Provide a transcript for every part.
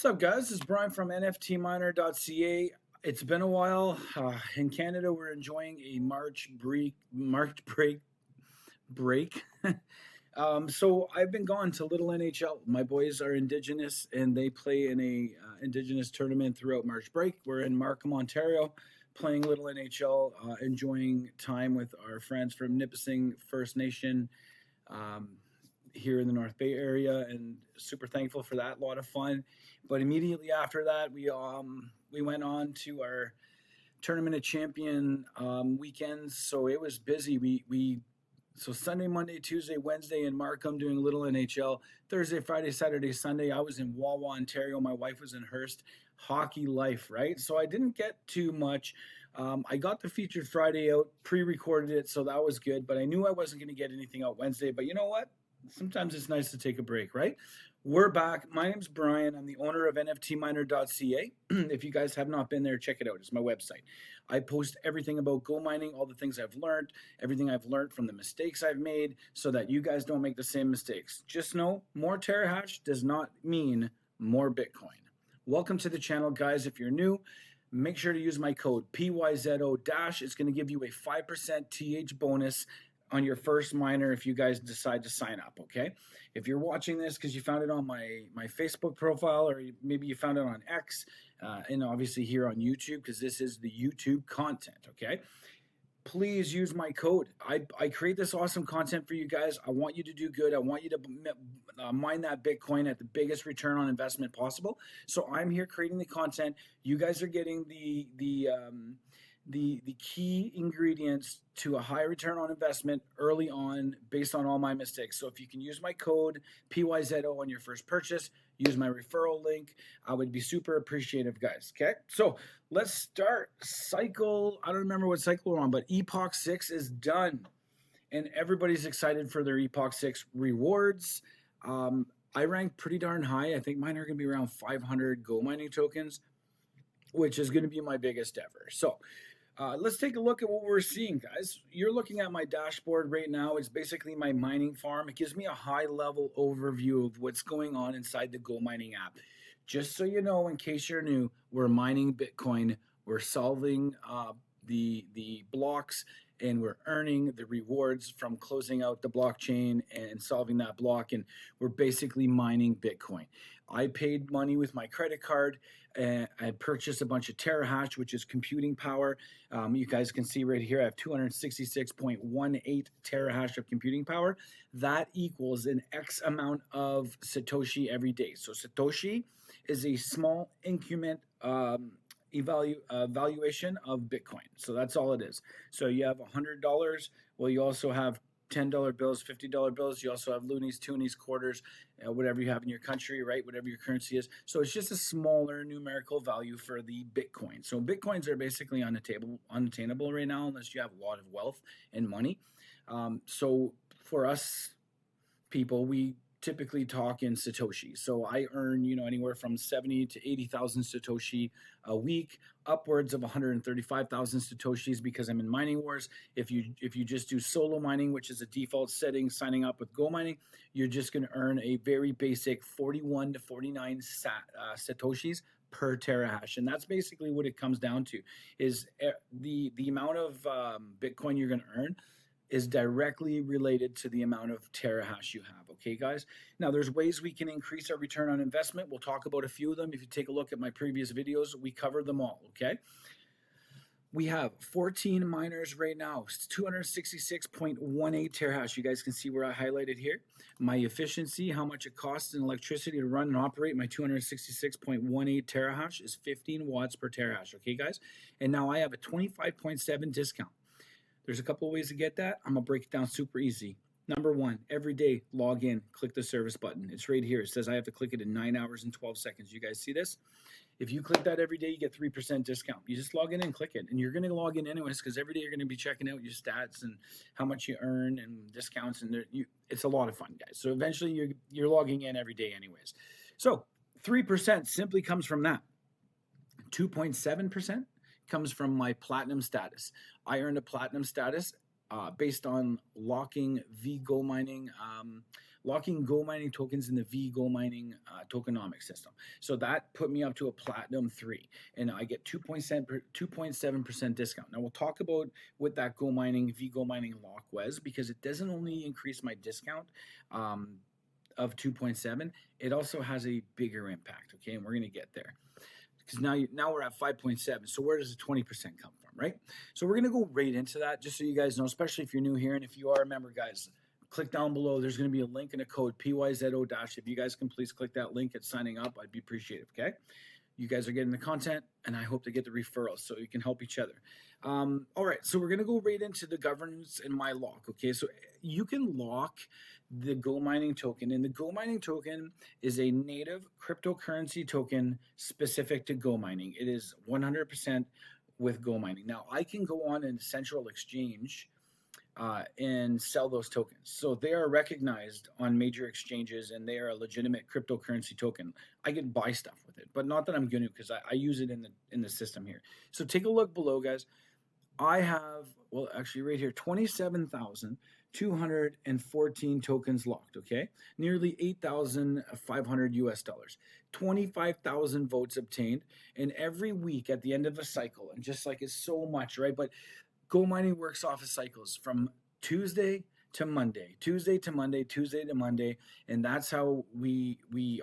What's up, guys? This is Brian from NFTminer.ca. It's been a while. In Canada, we're enjoying a March break. So I've been gone to Little NHL. My boys are Indigenous, and they play in a Indigenous tournament throughout March break. We're in Markham, Ontario, playing Little NHL, enjoying time with our friends from Nipissing First Nation. Um, Here in the North Bay area, and super thankful for that. A lot of fun. But immediately after that, we went on to our tournament of champion weekends. So it was busy. So Sunday, Monday, Tuesday, Wednesday in Markham doing little NHL. Thursday, Friday, Saturday, Sunday, I was in Wawa, Ontario. My wife was in Hearst. Hockey life, right? So I didn't get too much. I got the featured Friday out, pre-recorded it, so that was good. But I knew I wasn't going to get anything out Wednesday. But you know what? Sometimes it's nice to take a break, right? We're back. My name's Brian. I'm the owner of NFTminer.ca. If you guys have not been there, check it out. It's my website. I post everything about go mining, all the things I've learned, everything I've learned from the mistakes I've made, so that you guys don't make the same mistakes. Just know more terahash does not mean more Bitcoin. Welcome to the channel, guys. If you're new, make sure to use my code PYZO-. It's going to give you a 5% TH bonus on your first miner if you guys decide to sign up. Okay, if you're watching this because you found it on my Facebook profile, or maybe you found it on X, and obviously here on YouTube, because this is the YouTube content. Okay, please use my code. I create this awesome content for you guys. I want you to do good. I want you to mine that Bitcoin at the biggest return on investment possible. So I'm here creating the content. You guys are getting the key ingredients to a high return on investment early on based on all my mistakes. So if you can use my code PYZO on your first purchase, use my referral link, I would be super appreciative, guys. Okay, so let's start cycle. I don't remember what cycle we're on, but Epoch 6 is done, and everybody's excited for their Epoch 6 rewards. I ranked pretty darn high. I think mine are going to be around 500 Go mining tokens, which is going to be my biggest ever. So let's take a look at what we're seeing, guys. You're looking at my dashboard right now. It's basically my mining farm. It gives me a high-level overview of what's going on inside the GoMining app. Just so you know, in case you're new, we're mining Bitcoin. We're solving the blocks, and we're earning the rewards from closing out the blockchain and solving that block. And we're basically mining Bitcoin. I paid money with my credit card, and I purchased a bunch of terahash, which is computing power. You guys can see right here, I have 266.18 terahash of computing power. That equals an X amount of Satoshi every day. So Satoshi is a small increment valuation of Bitcoin. So that's all it is. So you have $100. Well, you also have $10 bills, $50 bills. You also have loonies, toonies, quarters, whatever you have in your country, right? Whatever your currency is. So it's just a smaller numerical value for the Bitcoin. So Bitcoins are basically unattainable right now unless you have a lot of wealth and money. So for us people, we typically talk in Satoshi. So I earn, anywhere from 70 to 80,000 Satoshi a week, upwards of 135,000 Satoshis because I'm in mining wars. If you just do solo mining, which is a default setting, signing up with Go Mining, you're just going to earn a very basic 41 to 49 Satoshis per terahash. And that's basically what it comes down to, is the amount of Bitcoin you're going to earn is directly related to the amount of terahash you have. Okay, guys? Now, there's ways we can increase our return on investment. We'll talk about a few of them. If you take a look at my previous videos, we covered them all, okay? We have 14 miners right now, 266.18 terahash. You guys can see where I highlighted here. My efficiency, how much it costs in electricity to run and operate my 266.18 terahash is 15 watts per terahash, okay, guys? And now I have a 25.7 discount. There's a couple of ways to get that. I'm going to break it down super easy. Number one, every day, log in, click the service button. It's right here. It says I have to click it in 9 hours and 12 seconds. You guys see this? If you click that every day, you get 3% discount. You just log in and click it. And you're going to log in anyways, because every day you're going to be checking out your stats and how much you earn and discounts. And it's a lot of fun, guys. So eventually you're logging in every day anyways. So 3% simply comes from that. 2.7% comes from my platinum status. I earned a platinum status based on locking veGOMINING locking GoMining tokens in the veGOMINING tokenomics system. So that put me up to a platinum 3, and I get 2.7% discount. Now we'll talk about what that veGOMINING lock was, because it doesn't only increase my discount of 2.7, it also has a bigger impact. Okay, and we're gonna get there, because now we're at 5.7. So where does the 20% come from, right? So we're gonna go right into that, just so you guys know, especially if you're new here, and if you are a member, guys, click down below. There's gonna be a link and a code PYZO dash. If you guys can please click that link at signing up, I'd be appreciative. Okay, you guys are getting the content, and I hope to get the referrals so you can help each other. All right, so we're gonna go right into the governance and my lock. Okay, so you can lock the GoMining token, and the GoMining token is a native cryptocurrency token specific to GoMining. It is 100% with GoMining. Now I can go on a central exchange and sell those tokens. So they are recognized on major exchanges, and they are a legitimate cryptocurrency token. I can buy stuff with it, but not that I'm going to, because I use it in the system here. So take a look below, guys. I have, well, actually right here, 27,214 tokens locked. Okay, nearly 8,500 US dollars, 25,000 votes obtained, and every week at the end of a cycle, and just like it's so much, right? But GoMining works off of cycles from Tuesday to Monday, Tuesday to Monday, Tuesday to Monday, and that's how we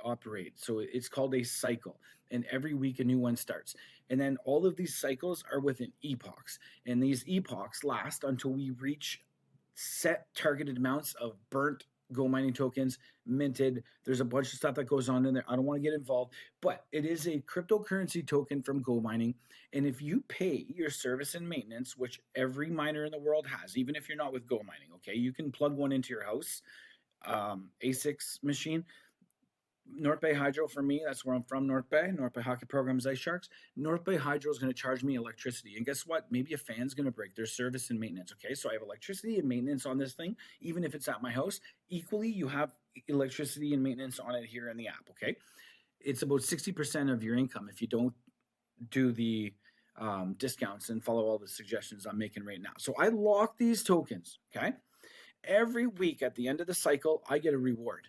operate. So it's called a cycle, and every week a new one starts. And then all of these cycles are within epochs, and these epochs last until we reach set targeted amounts of burnt GoMining tokens minted. There's a bunch of stuff that goes on in there. I don't want to get involved, but it is a cryptocurrency token from GoMining. And if you pay your service and maintenance, which every miner in the world has, even if you're not with GoMining, okay, you can plug one into your house, A6 machine. North Bay Hydro, for me, that's where I'm from, North Bay Hockey Programs, Ice Sharks. North Bay Hydro is going to charge me electricity. And guess what? Maybe a fan's going to break. Their service and maintenance, okay? So I have electricity and maintenance on this thing, even if it's at my house. Equally, you have electricity and maintenance on it here in the app, okay? It's about 60% of your income if you don't do the discounts and follow all the suggestions I'm making right now. So I lock these tokens, okay? Every week at the end of the cycle, I get a reward.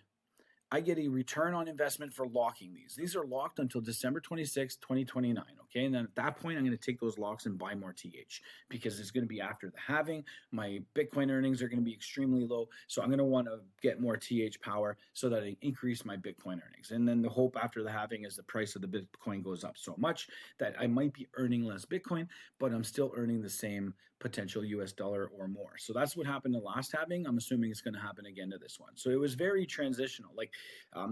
I get a return on investment for locking these. These are locked until December 26, 2029. Okay. And then at that point, I'm going to take those locks and buy more TH, because it's going to be after the halving. My Bitcoin earnings are going to be extremely low. So I'm going to want to get more TH power so that I increase my Bitcoin earnings. And then the hope after the halving is the price of the Bitcoin goes up so much that I might be earning less Bitcoin, but I'm still earning the same potential US dollar or more. So that's what happened in the last halving. I'm assuming it's going to happen again to this one. So it was very transitional. Like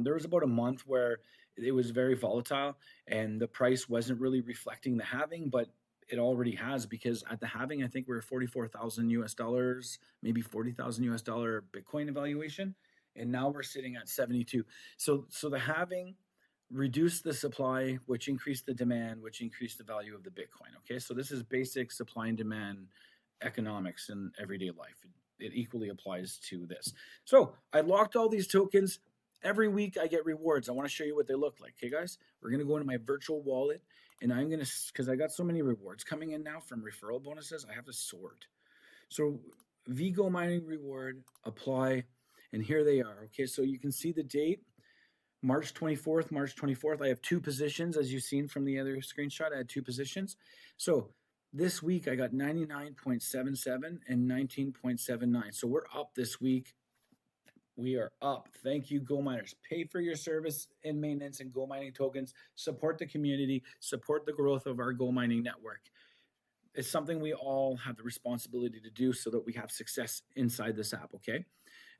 there was about a month where it was very volatile and the price wasn't really reflecting the halving, but it already has, because at the halving, I think we were 44,000 US dollars, maybe 40,000 US dollar Bitcoin evaluation. And now we're sitting at 72. So the halving reduce the supply, which increased the demand, which increased the value of the Bitcoin. Okay, so this is basic supply and demand economics in everyday life. It equally applies to this. So I locked all these tokens. Every week I get rewards. I want to show you what they look like. Okay, guys, we're going to go into my virtual wallet, and I'm going to, because I got so many rewards coming in now from referral bonuses, I have to sort. So veGOMINING reward, apply, and here they are. Okay, so you can see the date. March 24th. I have two positions, as you've seen from the other screenshot. I had two positions. So this week I got 99.77 and 19.79. So we're up this week. We are up. Thank you, Go Miners. Pay for your service and maintenance and GoMining tokens. Support the community. Support the growth of our GoMining network. It's something we all have the responsibility to do so that we have success inside this app, okay?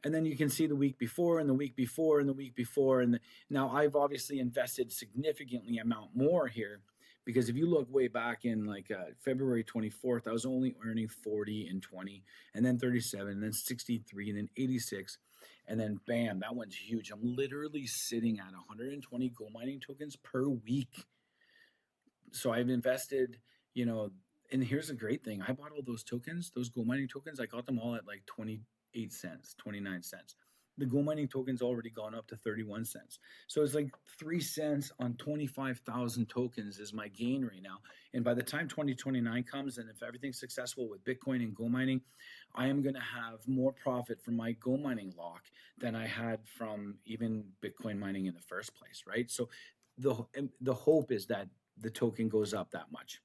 And then you can see the week before and the week before and the week before. Now I've obviously invested significantly amount more here, because if you look way back in like February 24th, I was only earning 40 and 20, and then 37, and then 63, and then 86. And then bam, that one's huge. I'm literally sitting at 120 GoMining tokens per week. So I've invested, and here's a great thing. I bought all those tokens, those GoMining tokens. I got them all at like 28 cents, 29 cents. the GoMining token's already gone up to 31 cents. So it's like 3 cents on 25,000 tokens is my gain right now. And by the time 2029 comes, and if everything's successful with Bitcoin and GoMining, I am going to have more profit from my GoMining lock than I had from even Bitcoin mining in the first place, right? So the hope is that the token goes up that much.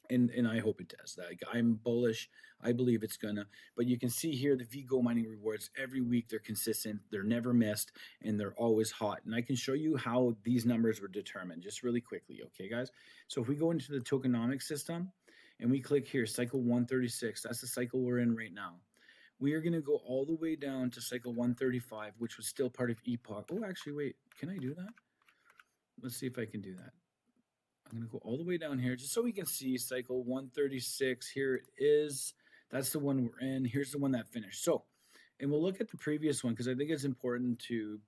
And I hope it does. Like, I'm bullish. I believe it's gonna. But you can see here the veGOMINING rewards every week. They're consistent. They're never missed, and they're always hot. And I can show you how these numbers were determined just really quickly. Okay, guys. So if we go into the tokenomics system, and we click here, cycle 136. That's the cycle we're in right now. We are gonna go all the way down to cycle 135, which was still part of Epoch. Oh, actually, wait. Can I do that? Let's see if I can do that. I'm going to go all the way down here just so we can see cycle 136. Here it is. That's the one we're in. Here's the one that finished. So, and we'll look at the previous one because I think it's important to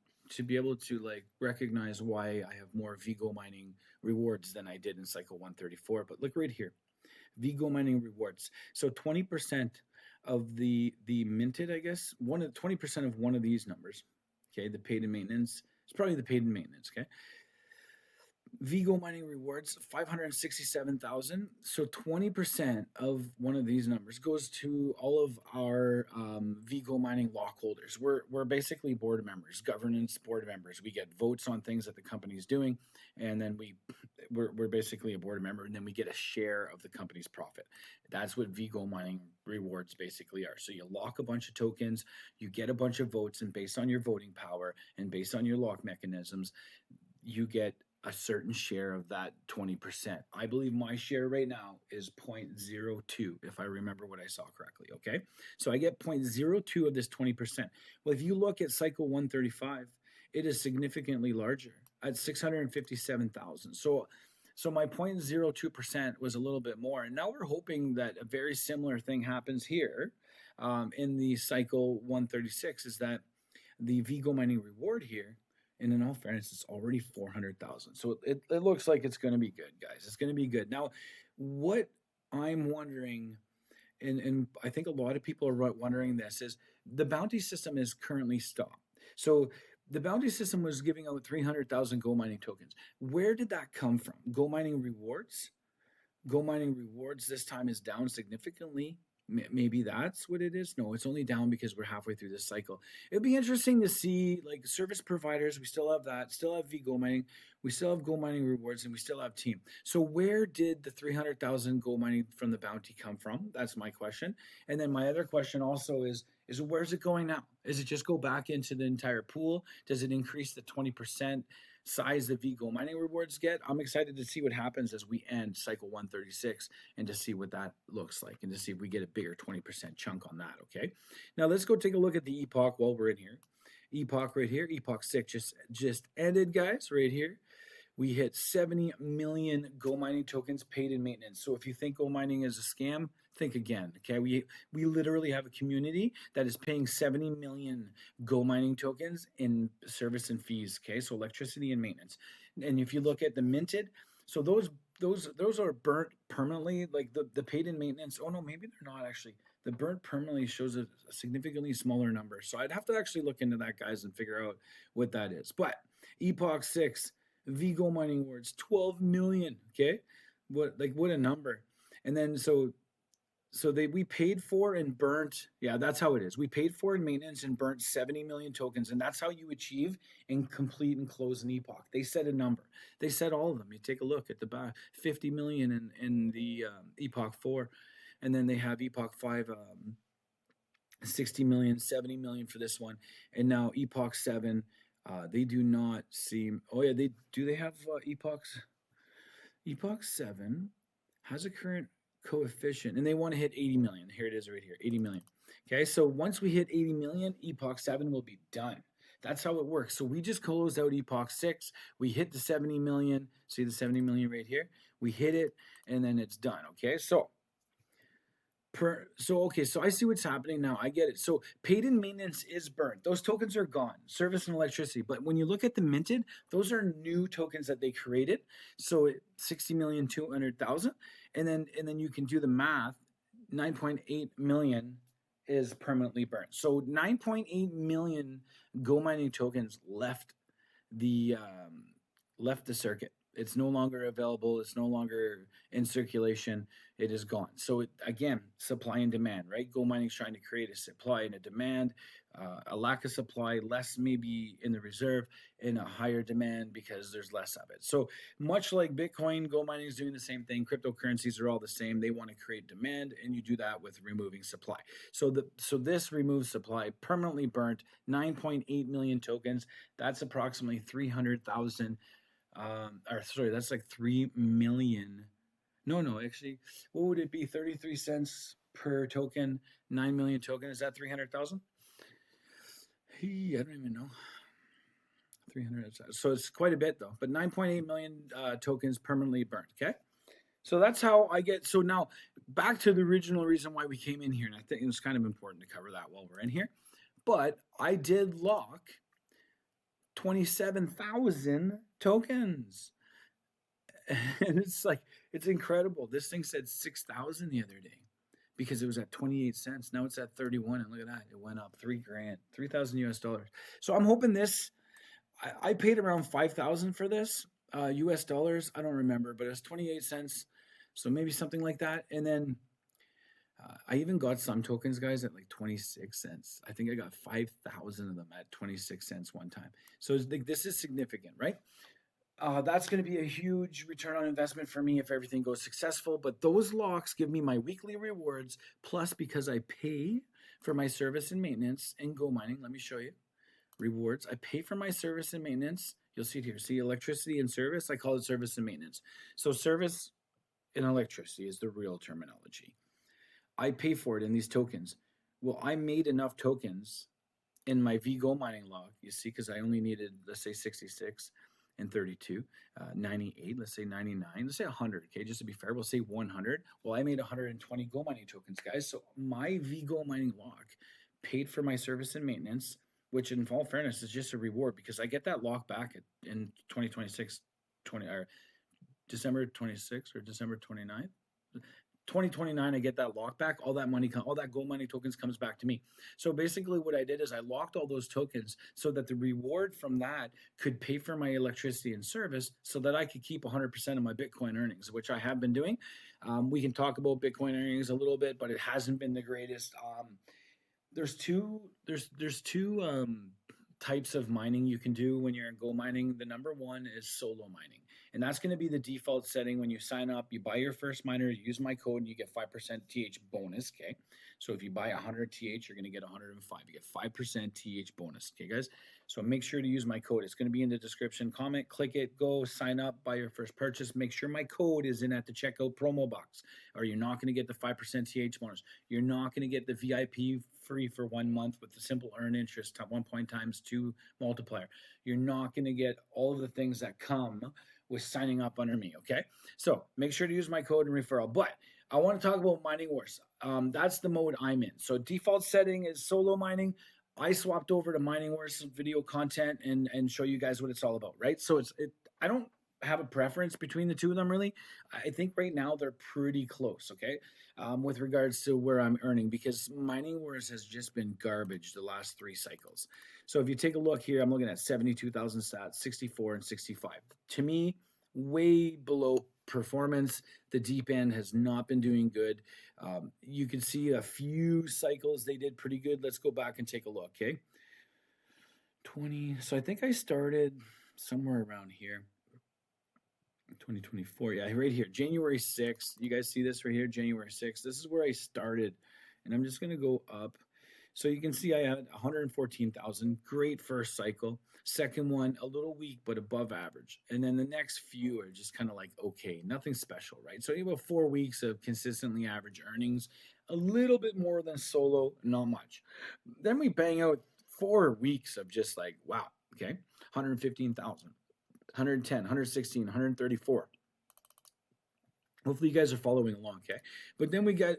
be able to like recognize why I have more veGOMINING rewards than I did in cycle 134. But look right here, veGOMINING rewards. So 20% of the minted, I guess, 20% of one of these numbers. Okay, the paid in maintenance. It's probably the paid in maintenance. Okay. veGOMINING rewards 567,000. So 20% of one of these numbers goes to all of our veGOMINING lock holders. We're basically board members, governance board members. We get votes on things that the company's doing, and then we're basically a board member, and then we get a share of the company's profit. That's what veGOMINING rewards basically are. So you lock a bunch of tokens, you get a bunch of votes, and based on your voting power and based on your lock mechanisms, you get a certain share of that 20%. I believe my share right now is 0.02, if I remember what I saw correctly. Okay. So I get 0.02 of this 20%. Well, if you look at cycle 135, it is significantly larger at 657,000. So my 0.02% was a little bit more. And now we're hoping that a very similar thing happens here in the cycle 136, is that the veGOMINING reward here, and in all fairness, it's already 400,000. So it looks like it's going to be good, guys. It's going to be good. Now, what I'm wondering, and I think a lot of people are wondering this, is the bounty system is currently stopped. So the bounty system was giving out 300,000 GoMining tokens. Where did that come from? GoMining rewards? GoMining rewards this time is down significantly. Maybe that's what it is. No, it's only down because we're halfway through this cycle. It'd be interesting to see, like, service providers. We still have that, still have veGOMINING, we still have GoMining rewards, and we still have team. So where did the 300,000 GoMining from the bounty come from? That's my question. And then my other question also is where's it going now? Is it just go back into the entire pool? Does it increase the 20% size that veGOMINING rewards get? I'm excited to see what happens as we end cycle 136 and to see what that looks like and to see if we get a bigger 20% chunk on that. Okay. Now let's go take a look at the Epoch while we're in here. Epoch right here. Epoch 6 just ended, guys, right here. We hit 70 million GoMining tokens paid in maintenance. So if you think GoMining is a scam, think again. Okay, we literally have a community that is paying 70 million GoMining tokens in service and fees. Okay, so electricity and maintenance. And if you look at the minted, so those are burnt permanently. Like the paid in maintenance. Oh no, maybe they're not actually. The burnt permanently shows a significantly smaller number. So I'd have to actually look into that, guys, and figure out what that is. But Epoch 6. veGOMINING rewards 12 million. Okay, what a number. And then so we paid for and burnt. Yeah, that's how it is. We paid for in maintenance and burnt 70 million tokens, and that's how you achieve and complete and close an Epoch. They set a number. They set all of them. You take a look at the back, 50 million in the Epoch 4, and then they have Epoch 5. 60 million, 70 million for this one, and now Epoch 7. They do not seem. Oh yeah, they do. They have Epochs. Epoch 7 has a current coefficient, and they want to hit 80 million. Here it is, right here, 80 million. Okay, so once we hit 80 million, Epoch 7 will be done. That's how it works. So we just closed out Epoch 6. We hit the 70 million. See the 70 million right here? We hit it, and then it's done. Okay, so so I see what's happening now. I get it. So paid in maintenance is burnt. Those tokens are gone. Service and electricity. But when you look at the minted, those are new tokens that they created. So 60,200,000, and then you can do the math. 9.8 million is permanently burnt. So 9.8 million GoMining tokens the left the circuit. It's no longer available. It's no longer in circulation. It is gone. So again, supply and demand, right? GoMining is trying to create a supply and a demand, a lack of supply, less maybe in the reserve, and a higher demand because there's less of it. So much like Bitcoin, GoMining is doing the same thing. Cryptocurrencies are all the same. They want to create demand, and you do that with removing supply. So this removes supply, permanently burnt 9.8 million tokens. That's approximately 300,000. Or sorry, that's like 3 million. No, actually, what would it be? 33 cents per token, 9 million token. Is that 300,000? I don't even know. 300. So it's quite a bit though, but 9.8 million tokens permanently burned. Okay. So that's how I get. So now back to the original reason why we came in here. And I think it's kind of important to cover that while we're in here. But I did lock 27,000 tokens. And it's like, it's incredible. This thing said 6,000 the other day because it was at 28 cents. Now it's at 31. And look at that. It went up $3,000, 3,000 US dollars. So I'm hoping this, I paid around 5,000 for this US dollars. I don't remember, but it was 28 cents. So maybe something like that. And then I even got some tokens, guys, at like 26 cents. I think I got 5,000 of them at 26 cents one time. So like, this is significant, right? That's going to be a huge return on investment for me if everything goes successful. But those locks give me my weekly rewards. Plus, because I pay for my service and maintenance in GoMining, let me show you rewards. I pay for my service and maintenance. You'll see it here. See electricity and service. I call it service and maintenance. So service and electricity is the real terminology. I pay for it in these tokens. Well, I made enough tokens in my veGOMINING log. You see, because I only needed, let's say 66 and 32, 98, let's say 99, let's say 100, okay, just to be fair, we'll say 100. Well, I made 120 GoMining tokens, guys. So my veGOMINING lock paid for my service and maintenance, which in all fairness is just a reward because I get that lock back in 2026, or December 26th or December 29th. 2029, I get that lock back. All that money, all that GoMining tokens comes back to me. So basically what I did is I locked all those tokens so that the reward from that could pay for my electricity and service so that I could keep 100% of my Bitcoin earnings, which I have been doing. We can talk about Bitcoin earnings a little bit, but it hasn't been the greatest. There's two types of mining you can do when you're in GoMining. The number one is solo mining. And that's going to be the default setting when you sign up. You buy your first miner, you use my code, and you get 5% TH bonus. Okay. So if you buy 100 TH, you're going to get 105. You get 5% TH bonus. Okay, guys. So make sure to use my code. It's going to be in the description. Comment, click it, go sign up, buy your first purchase. Make sure my code is in at the checkout promo box, or you're not going to get the 5% TH bonus. You're not going to get the VIP free for 1 month with the simple earn interest 1 point times 2 multiplier. You're not going to get all of the things that come with signing up under me. Okay. So make sure to use my code and referral. But I want to talk about mining wars. That's the mode I'm in. So default setting is solo mining. I swapped over to mining wars video content and show you guys what it's all about, right? So I don't have a preference between the two of them really. I think right now they're pretty close, okay, with regards to where I'm earning, because mining wars has just been garbage the last 3 cycles. So if you take a look here, I'm looking at 72,000 stats, 64 and 65. To me, way below performance. The deep end has not been doing good. You can see a few cycles they did pretty good. Let's go back and take a look, okay? 20. So I think I started somewhere around here. 2024, yeah, right here, January 6th. You guys see this right here, January 6th. This is where I started, and I'm just going to go up. So you can see I had 114,000. Great first cycle. Second one, a little weak, but above average. And then the next few are just kind of like, okay, nothing special, right? So you have 4 weeks of consistently average earnings, a little bit more than solo, not much. Then we bang out 4 weeks of just like, wow, okay, 115,000. 110, 116, 134. Hopefully you guys are following along, okay? But then we got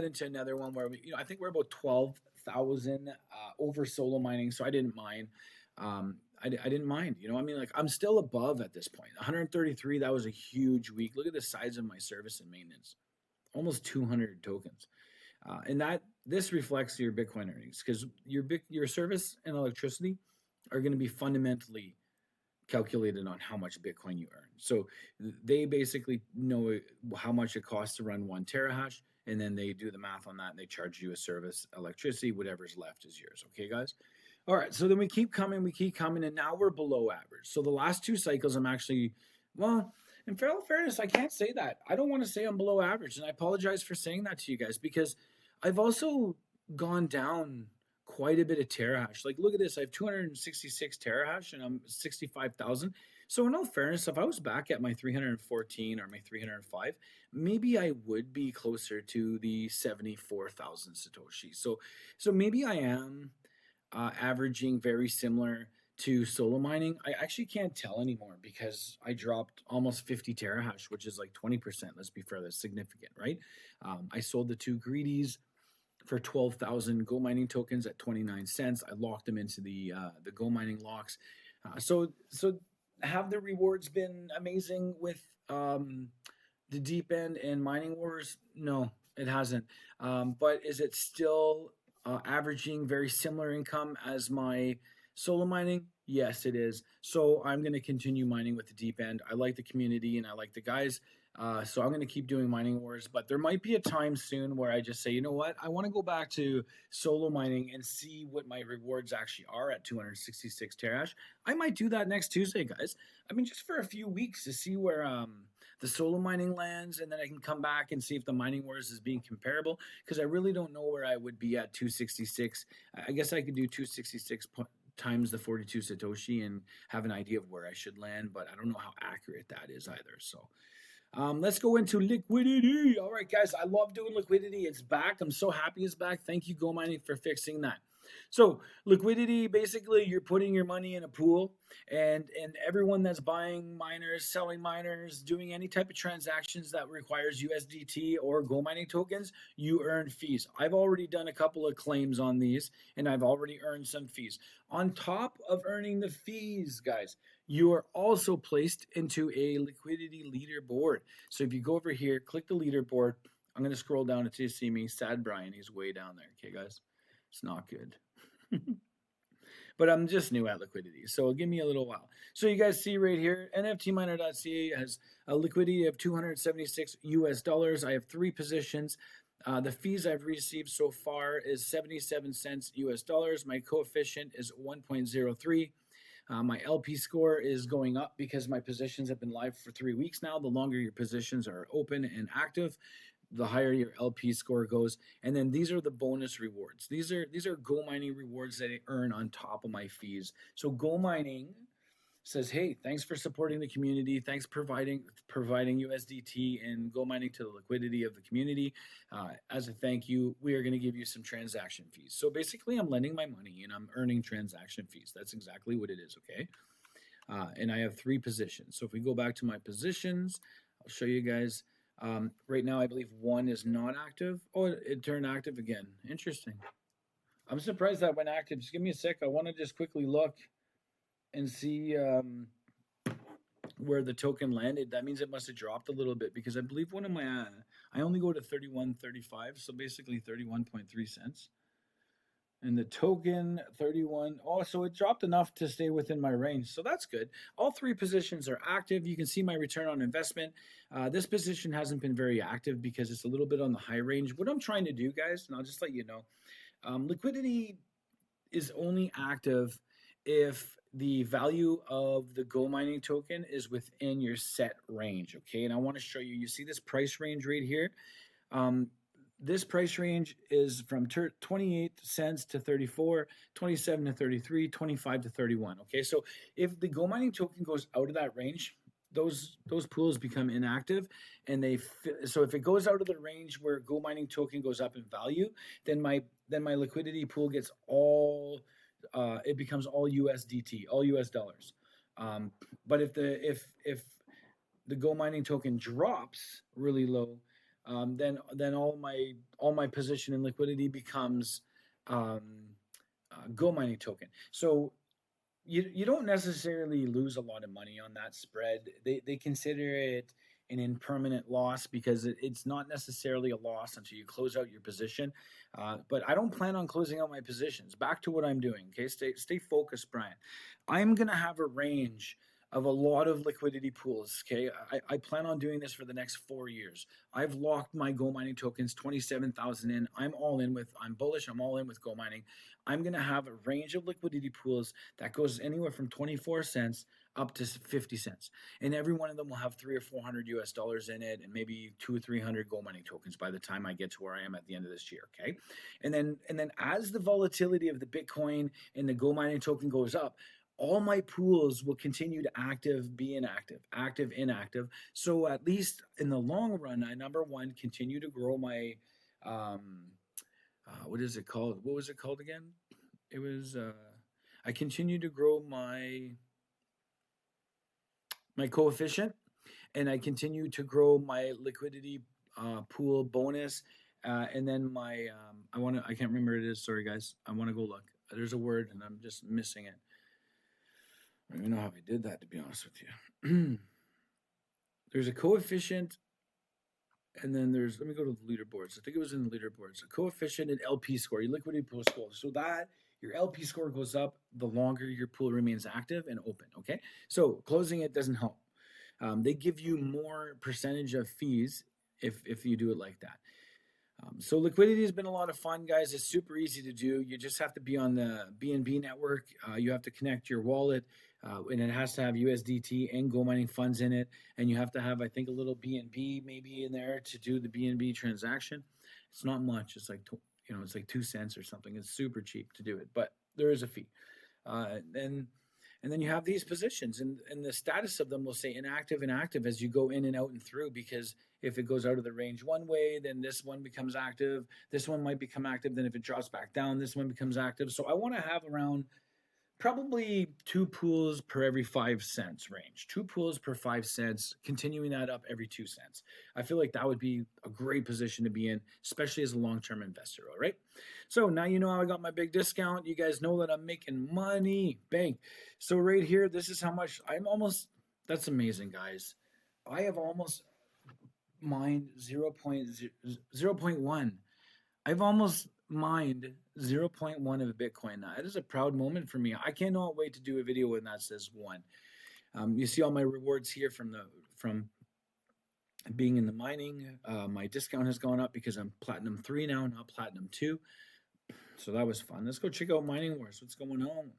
into another one where I think we're about 12,000 over solo mining, so I didn't mind. I didn't mind, I mean, like I'm still above at this point. 133, that was a huge week. Look at the size of my service and maintenance, almost 200 tokens, and that this reflects your Bitcoin earnings because your service and electricity are going to be fundamentally calculated on how much Bitcoin you earn. So they basically know how much it costs to run 1 terahash, and then they do the math on that and they charge you a service, electricity, whatever's left is yours. Okay, guys? All right, so then we keep coming, and now we're below average. So the last 2 cycles, I'm actually, well, in fairness, I can't say that. I don't want to say I'm below average, and I apologize for saying that to you guys because I've also gone down quite a bit of terahash. Like, look at this. I have 266 terahash and I'm 65,000. So, in all fairness, if I was back at my 314 or my 305, maybe I would be closer to the 74,000 Satoshi. So maybe I am averaging very similar to solo mining. I actually can't tell anymore because I dropped almost 50 terahash, which is like 20%. Let's be fair, that's significant, right? I sold the two greedies for 12,000 GoMining tokens at 29 cents. I locked them into the GoMining locks. So have the rewards been amazing with the deep end and mining wars? No, it hasn't. But is it still averaging very similar income as my solo mining? Yes, it is. So I'm going to continue mining with the deep end. I like the community and I like the guys. So I'm going to keep doing mining wars, but there might be a time soon where I just say, you know what, I want to go back to solo mining and see what my rewards actually are at 266 terahash. I might do that next Tuesday, guys. I mean, just for a few weeks to see where the solo mining lands, and then I can come back and see if the mining wars is being comparable because I really don't know where I would be at 266. I guess I could do 266 times the 42 Satoshi and have an idea of where I should land, but I don't know how accurate that is either. So let's go into liquidity. All right, guys, I love doing liquidity. It's back. I'm so happy it's back. Thank you, GoMining, for fixing that. So liquidity, basically, you're putting your money in a pool, and everyone that's buying miners, selling miners, doing any type of transactions that requires USDT or GoMining tokens, you earn fees. I've already done a couple of claims on these, and I've already earned some fees. On top of earning the fees, guys, you are also placed into a liquidity leaderboard. So if you go over here, click the leaderboard. I'm going to scroll down until you see me. Sad Brian, he's way down there. Okay, guys, it's not good. But I'm just new at liquidity, so give me a little while. So you guys see right here, NFTminer.ca has a liquidity of 276 US dollars. I have 3 positions. The fees I've received so far is 77 cents US dollars. My coefficient is 1.03. My LP score is going up because my positions have been live for 3 weeks now. The longer your positions are open and active, the higher your LP score goes. And then these are the bonus rewards. These are GoMining rewards that I earn on top of my fees. So GoMining says, hey, thanks for supporting the community. Thanks providing USDT and GoMining to the liquidity of the community. As a thank you, we are going to give you some transaction fees. So basically, I'm lending my money and I'm earning transaction fees. That's exactly what it is, okay? And I have 3 positions. So if we go back to my positions, I'll show you guys. Right now, I believe 1 is not active. Oh, it turned active again. Interesting. I'm surprised that went active. Just give me a sec. I want to just quickly look and see where the token landed. That means it must have dropped a little bit because I believe one of my I only go to 31.35, so basically 31.3 cents. And the token 31, oh, so it dropped enough to stay within my range. So that's good. All 3 positions are active. You can see my return on investment. This position hasn't been very active because it's a little bit on the high range. What I'm trying to do, guys, and I'll just let you know, liquidity is only active if the value of the GoMining token is within your set range, okay? And I want to show you, you see this price range right here? This price range is from 28 cents to 34, 27 to 33, 25 to 31, okay? So if the GoMining token goes out of that range, those pools become inactive, and so if it goes out of the range where GoMining token goes up in value, then my liquidity pool gets all it becomes all USDT, all US dollars. But if the GoMining token drops really low, then all my position in liquidity becomes GoMining token. So you don't necessarily lose a lot of money on that spread. They consider it an impermanent loss because it's not necessarily a loss until you close out your position. But I don't plan on closing out my positions. Back to what I'm doing. Okay, stay focused, Brian. I'm gonna have a range of a lot of liquidity pools. Okay, I plan on doing this for the next 4 years. I've locked my GoMining tokens, 27,000 in. I'm bullish. I'm all in with GoMining. I'm gonna have a range of liquidity pools that goes anywhere from 24 cents up to 50 cents, and every one of them will have 300 or 400 US dollars in it, and maybe 200 or 300 GoMining tokens by the time I get to where I am at the end of this year. Okay, and then as the volatility of the Bitcoin and the GoMining token goes up, all my pools will continue to be inactive, active, inactive. So at least in the long run, I number one continue to grow my what is it called? What was it called again? It was I continue to grow my coefficient, and I continue to grow my liquidity pool bonus, and then my I can't remember what it is. Sorry guys, I want to go look. There's a word and I'm just missing it. I don't even know how I did that, to be honest with you. There's a coefficient, and then let me go to the leaderboards. I think it was in the leaderboards. A coefficient and LP score, your liquidity pool score. So that your LP score goes up the longer your pool remains active and open. Okay, so closing it doesn't help. They give you more percentage of fees if you do it like that. So liquidity has been a lot of fun, guys. It's super easy to do. You just have to be on the BNB network. You have to connect your wallet, and it has to have USDT and GoMining funds in it. And you have to have, I think, a little BNB maybe in there to do the BNB transaction. It's not much. It's like it's like 2 cents or something. It's super cheap to do it, but there is a fee. And then you have these positions, and the status of them will say inactive, inactive as you go in and out and through, because if it goes out of the range one way, then this one becomes active. This one might become active. Then if it drops back down, this one becomes active. So I want to have around probably 2 pools per every 5 cents range. 2 pools per 5 cents, continuing that up every 2 cents. I feel like that would be a great position to be in, especially as a long-term investor, all right? So now you know how I got my big discount. You guys know that I'm making money, bang. So right here, this is how much that's amazing, guys. I have almost mined 0.1. I've almost mined 0.1 of a Bitcoin. That is a proud moment for me. I cannot wait to do a video when that says 1. You see all my rewards here from being in the mining. My discount has gone up because I'm Platinum 3 now, not Platinum 2. So that was fun. Let's go check out Mining Wars. What's going on?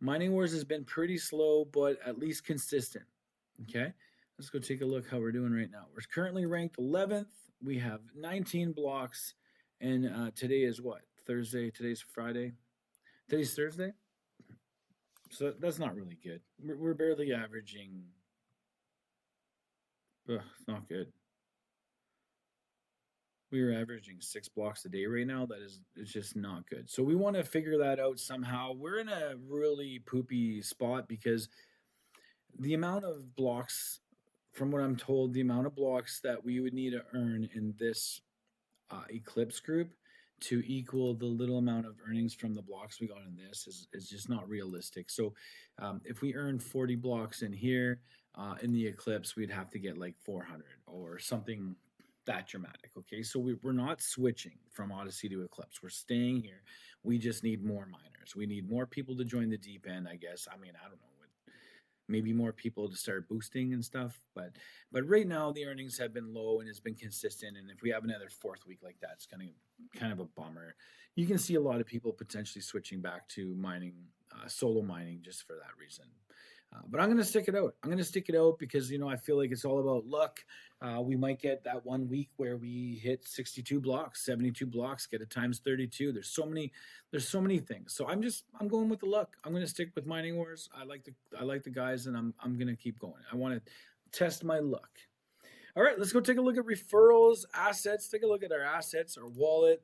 Mining Wars has been pretty slow, but at least consistent. Okay, let's go take a look how we're doing right now. We're currently ranked 11th. We have 19 blocks, and today is what? Thursday. Today's Friday. Today's Thursday. So that's not really good. We're barely averaging. Ugh, it's not good. We are averaging 6 blocks a day right now. It's just not good. So we want to figure that out somehow. We're in a really poopy spot because the amount of blocks, from what I'm told, the amount of blocks that we would need to earn in this Eclipse group to equal the little amount of earnings from the blocks we got in this is just not realistic. So if we earn 40 blocks in here, in the Eclipse, we'd have to get like 400 or something that dramatic. Okay, so we're not switching from Odyssey to Eclipse. We're staying here. We just need more miners. We need more people to join the deep end, I guess. I mean, I don't know. Maybe more people to start boosting and stuff, but right now the earnings have been low and it's been consistent. And if we have another 4th week like that, it's kind of a bummer. You can see a lot of people potentially switching back to mining, solo mining, just for that reason. But I'm going to stick it out. I'm going to stick it out because, I feel like it's all about luck. We might get that 1 week where we hit 62 blocks, 72 blocks, get it times 32. There's so many things. So I'm going with the luck. I'm going to stick with Mining Wars. I like the guys, and I'm going to keep going. I want to test my luck. All right, let's go take a look at referrals, assets. Take a look at our assets, our wallet.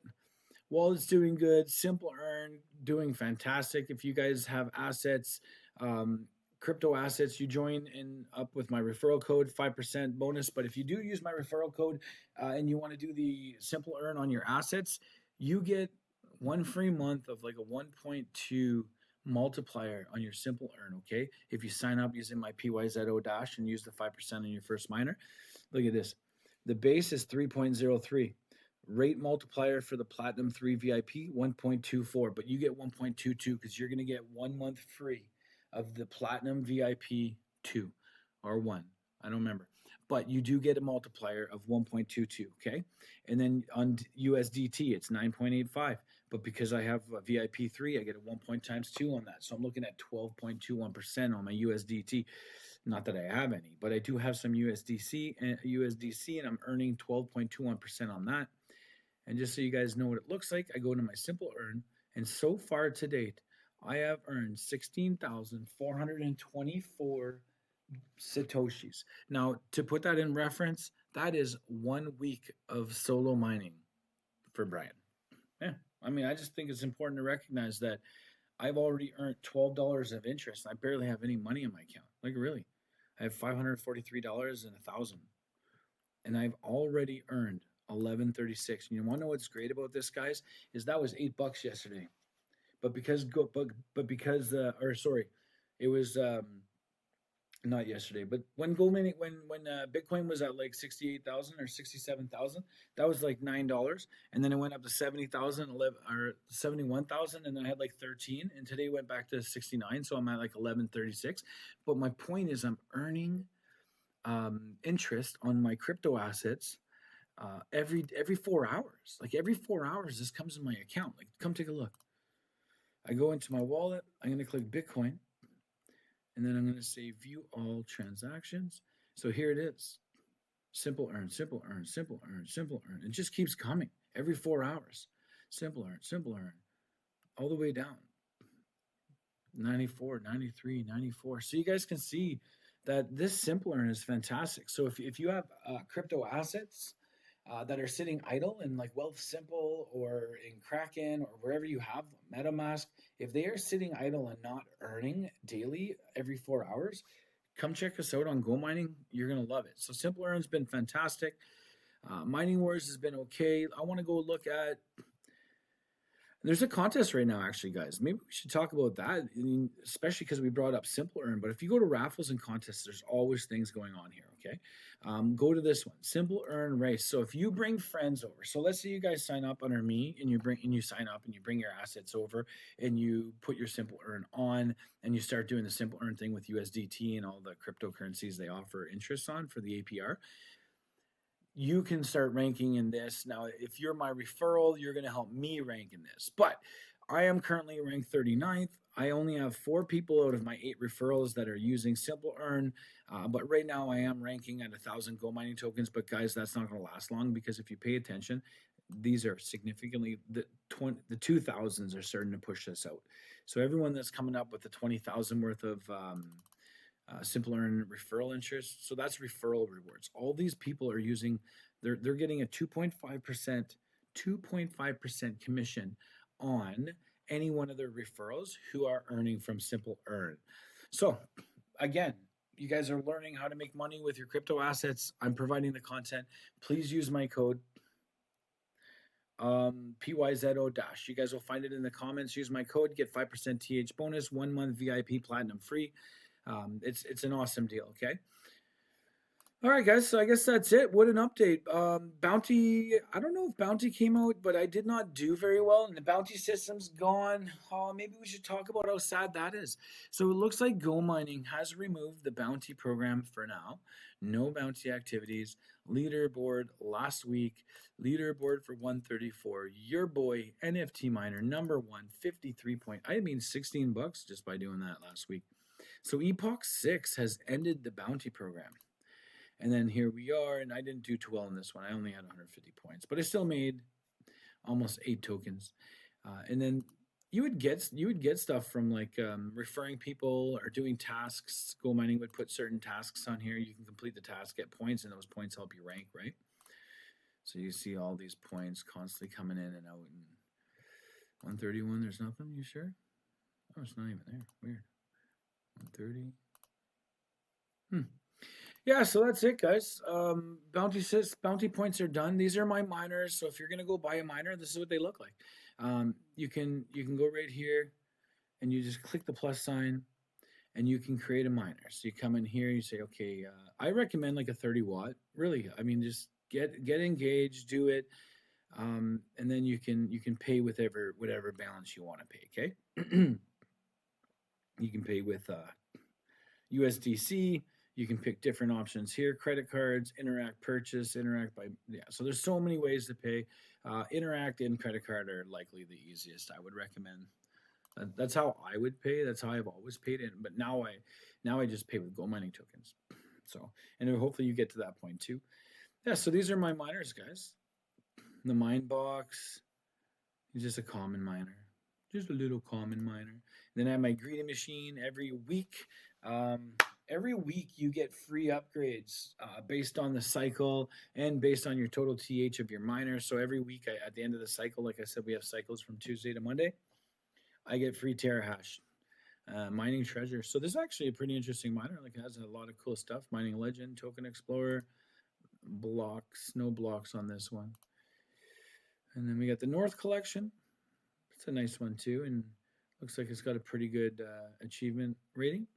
Wallet's doing good. Simple Earn doing fantastic. If you guys have assets, crypto assets, you join in up with my referral code, 5% bonus. But if you do use my referral code and you want to do the Simple Earn on your assets, you get 1 free month of like a 1.2 multiplier on your simple earn, okay? If you sign up using my PYZO dash and use the 5% on your first miner, look at this. The base is 3.03. Rate multiplier for the Platinum 3 VIP, 1.24, but you get 1.22 because you're going to get 1 month free of the Platinum VIP 2 or 1. I don't remember. But you do get a multiplier of 1.22, okay? And then on USDT, it's 9.85. But because I have a VIP 3, I get a 1 point times 2 on that. So I'm looking at 12.21% on my USDT. Not that I have any, but I do have some USDC, and I'm earning 12.21% on that. And just so you guys know what it looks like, I go into my simple earn, and so far to date, I have earned 16,424 Satoshis. Now, to put that in reference, that is 1 week of solo mining for Brian. Yeah, I mean, I just think it's important to recognize that I've already earned $12 of interest. I barely have any money in my account. Like, really. I have $543 and 1,000. And I've already earned 1136. You want to know what's great about this, guys? Is that was $8 yesterday. But because it was not yesterday, but when GoMining when Bitcoin was at like 68,000 or 67,000, that was like $9, and then it went up to 70,000, 11 or 71,000, and then I had like 13, and today went back to 69, so I'm at like 1136. But my point is, I'm earning interest on my crypto assets every 4 hours. Like every 4 hours, this comes in my account. Like, come take a look. I go into my wallet. I'm gonna click Bitcoin. And then I'm going to say view all transactions. So here it is. Simple earn, simple earn, simple earn, simple earn. It just keeps coming every 4 hours. Simple earn, all the way down. 94, 93, 94. So you guys can see that this simple earn is fantastic. So if you have crypto assets that are sitting idle in like Wealth Simple or in Kraken or wherever you have MetaMask, if they are sitting idle and not earning daily every 4 hours, come check us out on GoMining. You're going to love it. So Simple Earn's been fantastic. Mining Wars has been okay. I want to go look at, there's a contest right now, actually, guys. Maybe we should talk about that, I mean, especially because we brought up Simple Earn. But if you go to raffles and contests, there's always things going on here, okay? Go to this one, Simple Earn Race. So if you bring friends over, so let's say you guys sign up under me, and you sign up and you bring your assets over, and you put your Simple Earn on, and you start doing the Simple Earn thing with USDT and all the cryptocurrencies they offer interest on for the APR. You can start ranking in this. Now, if you're my referral, you're going to help me rank in this. But I am currently ranked 39th. I only have 4 people out of my 8 referrals that are using Simple Earn. But right now I am ranking at 1,000 GoMining tokens. But guys, that's not going to last long, because if you pay attention, these are significantly, the 2,000s are starting to push this out. So everyone that's coming up with the 20,000 worth of Simple Earn referral interest. So that's referral rewards. All these people are using, they're getting a 2.5% commission on any one of their referrals who are earning from Simple Earn. So again, you guys are learning how to make money with your crypto assets. I'm providing the content. Please use my code PYZO dash. You guys will find it in the comments. Use my code, get 5% TH bonus, 1 month VIP platinum free. It's an awesome deal. Okay. All right, guys. So I guess that's it. What an update. Bounty. I don't know if Bounty came out, but I did not do very well, and the Bounty system's gone. Maybe we should talk about how sad that is. So it looks like GoMining has removed the Bounty program for now. No Bounty activities. Leaderboard last week. Leaderboard for 134. Your boy NFT miner number 1, 53 point. I mean $16 just by doing that last week. So Epoch 6 has ended the bounty program. And then here we are, and I didn't do too well in this one. I only had 150 points, but I still made almost 8 tokens. And then you would get stuff from like referring people or doing tasks. GoMining would put certain tasks on here. You can complete the task, get points, and those points help you rank, right? So you see all these points constantly coming in and out. And 131, there's nothing. You sure? Oh, it's not even there. Weird. 130. Yeah, so that's it, guys. Bounty points are done. These are my miners. So if you're gonna go buy a miner, this is what they look like. You can go right here and you just click the plus sign, and you can create a miner. So you come in here, you say, okay, I recommend like a 30 watt. Really, I mean, just get engaged, do it, and then you can pay with whatever balance you want to pay. Okay, you can pay with USDC. You can pick different options here: credit cards, Interact purchase, Interact by So there's so many ways to pay. Interact and credit card are likely the easiest. I would recommend. That's how I would pay. That's how I've always paid it. But now I just pay with GoMining tokens. So, and hopefully you get to that point too. Yeah. So these are my miners, guys. The mine box is just a common miner, just a little common miner. Then I have my greeting machine every week. Every week you get free upgrades based on the cycle and based on your total TH of your miner. So every week at the end of the cycle, like I said, we have cycles from Tuesday to Monday. I get free terahash mining treasure. So this is actually a pretty interesting miner. Like, it has a lot of cool stuff. Mining legend, token explorer, blocks, no blocks on this one. And then we got the North collection. It's a nice one too, and looks like it's got a pretty good achievement rating.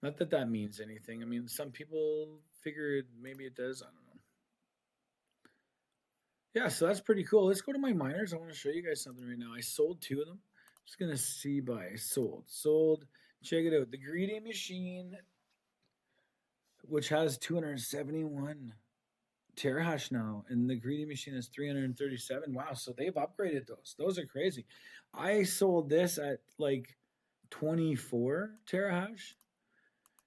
Not that that means anything. I mean, some people figure maybe it does. I don't know. Yeah, so that's pretty cool. Let's go to my miners. I want to show you guys something right now. I sold 2 of them. Just gonna see by sold. Check it out. The greeting machine, which has 271 terahash now, and the greeting machine is 337. Wow, so they've upgraded those. Those are crazy. I sold this at like 24 terahash,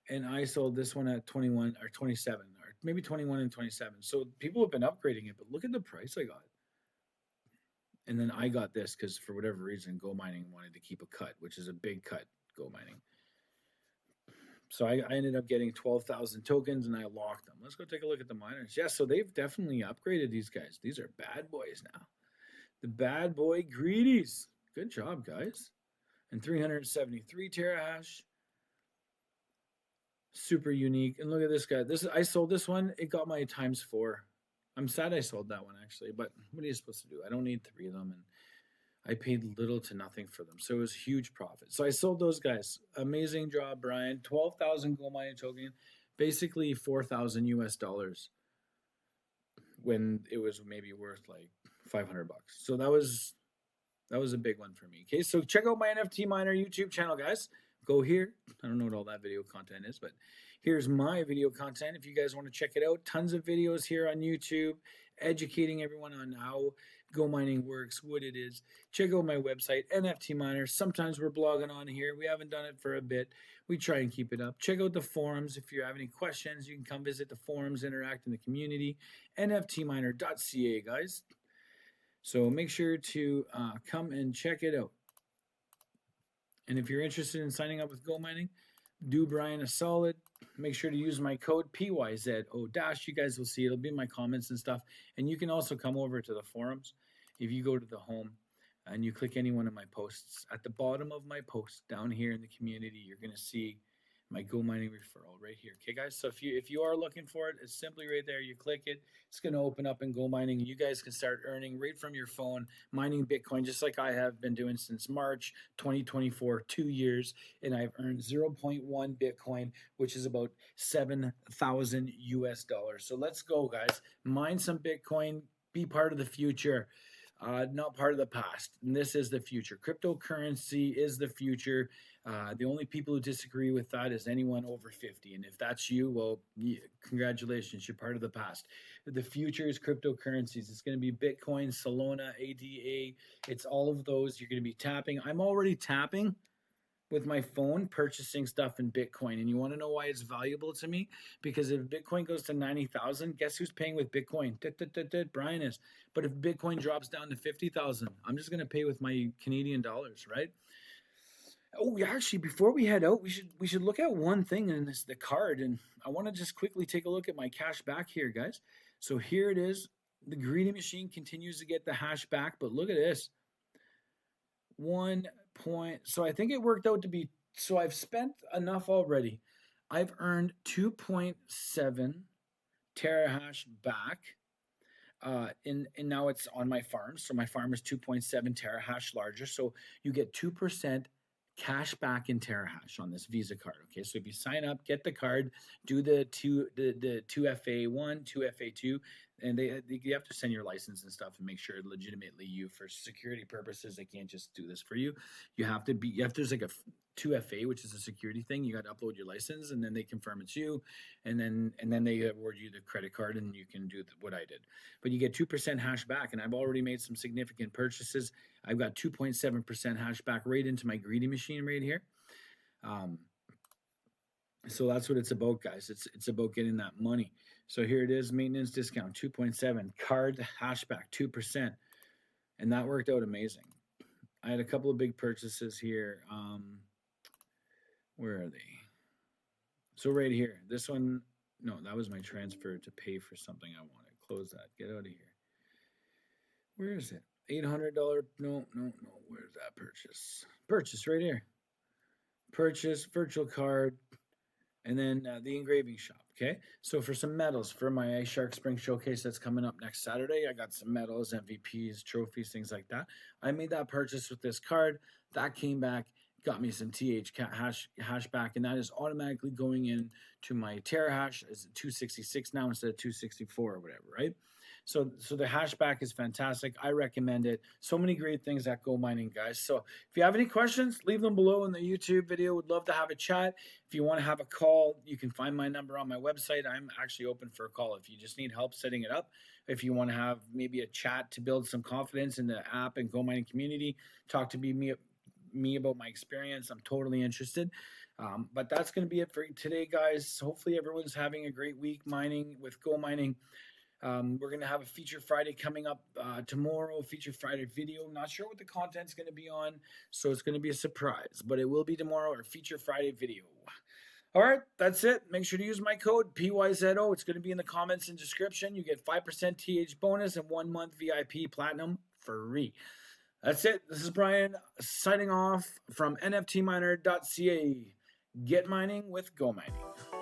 and I sold this one at 21 or 27, or maybe 21 and 27. So people have been upgrading it, but look at the price I got. And then I got this because for whatever reason, GoMining wanted to keep a cut, which is a big cut, GoMining. So I ended up getting 12,000 tokens and I locked them. Let's go take a look at the miners. Yeah, so they've definitely upgraded these guys. These are bad boys now. The bad boy greedies. Good job, guys. And 373 terahash. Super unique. And look at this guy. I sold this one. It got my ×4. I'm sad I sold that one actually, but what are you supposed to do? I don't need 3 of them, and I paid little to nothing for them. So it was huge profit. So I sold those guys. Amazing job, Brian. 12,000 GoMining token, basically 4,000 US dollars when it was maybe worth like 500 bucks. So that was a big one for me. Okay, so check out my NFT Miner YouTube channel, guys. Go here. I don't know what all that video content is, but here's my video content. If you guys want to check it out, tons of videos here on YouTube, educating everyone on how GoMining works, what it is. Check out my website, NFT Miner. Sometimes we're blogging on here. We haven't done it for a bit. We try and keep it up. Check out the forums. If you have any questions, you can come visit the forums, interact in the community. NFTminer.ca, guys. So make sure to come and check it out. And if you're interested in signing up with GoMining, do Brian a solid. Make sure to use my code PYZO-. You guys will see it'll be in my comments and stuff. And you can also come over to the forums. If you go to the home and you click any one of my posts, at the bottom of my post down here in the community, you're going to see my GoMining referral right here. Okay, guys. So if you are looking for it, it's simply right there. You click it. It's going to open up in GoMining, and you guys can start earning right from your phone, mining Bitcoin, just like I have been doing since March 2024, 2 years, and I've earned 0.1 Bitcoin, which is about 7,000 US dollars. So let's go, guys. Mine some Bitcoin. Be part of the future. Not part of the past. And this is the future. Cryptocurrency is the future. The only people who disagree with that is anyone over 50. And if that's you, well, yeah, congratulations, you're part of the past. The future is cryptocurrencies. It's going to be Bitcoin, Solana, ADA. It's all of those. You're going to be tapping. I'm already tapping with my phone, purchasing stuff in Bitcoin. And you want to know why it's valuable to me? Because if Bitcoin goes to 90,000, guess who's paying with Bitcoin? Brian is. But if Bitcoin drops down to 50,000, I'm just going to pay with my Canadian dollars, right? Oh, actually, before we head out, we should look at one thing, and it's the card. And I want to just quickly take a look at my cash back here, guys. So here it is. The greeting machine continues to get the hash back, but look at this. 1 point. So I think it worked out to be, so I've spent enough already. I've earned 2.7 terahash back And now it's on my farm. So my farm is 2.7 terahash larger. So you get 2% cash back in terahash on this Visa card. Okay, so if you sign up, get the card, do the two FA1, two FA2, and you have to send your license and stuff and make sure legitimately you for security purposes. They can't just do this for you. There's like a 2FA, which is a security thing. You got to upload your license, and then they confirm it's you, and then they award you the credit card, and you can do what I did. But you get 2% hash back, and I've already made some significant purchases. I've got 2.7% hash back right into my greedy machine right here. So that's what it's about, guys. It's about getting that money. So here it is, maintenance discount 2.7, card hashback 2%, and that worked out amazing. I had a couple of big purchases here. Where are they? So right here, this one, no, that was my transfer to pay for something I wanted. Close that. Get out of here. Where is it? $800. No. Where's that purchase? Purchase right here. Purchase, virtual card, and then the engraving shop. Okay, so for some medals for my Ice Shark Spring Showcase that's coming up next Saturday, I got some medals, MVPs, trophies, things like that. I made that purchase with this card. That came back, got me some hash back, and that is automatically going in to my terahash. It's 266 now instead of 264 or whatever, right? So the hashback is fantastic. I recommend it. So many great things at GoMining, guys. So if you have any questions, leave them below in the YouTube video. Would love to have a chat. If you want to have a call, you can find my number on my website. I'm actually open for a call if you just need help setting it up. If you want to have maybe a chat to build some confidence in the app and GoMining community, talk to me about my experience. I'm totally interested. But that's going to be it for today, guys. Hopefully everyone's having a great week mining with GoMining. We're going to have a Feature Friday coming up tomorrow, Feature Friday video. I'm not sure what the content's going to be on, so it's going to be a surprise, but it will be tomorrow, our Feature Friday video. All right, that's it. Make sure to use my code PYZO. It's going to be in the comments and description. You get 5% TH bonus and 1 month VIP Platinum free. That's it. This is Brian signing off from NFTminer.ca. Get mining with GoMining.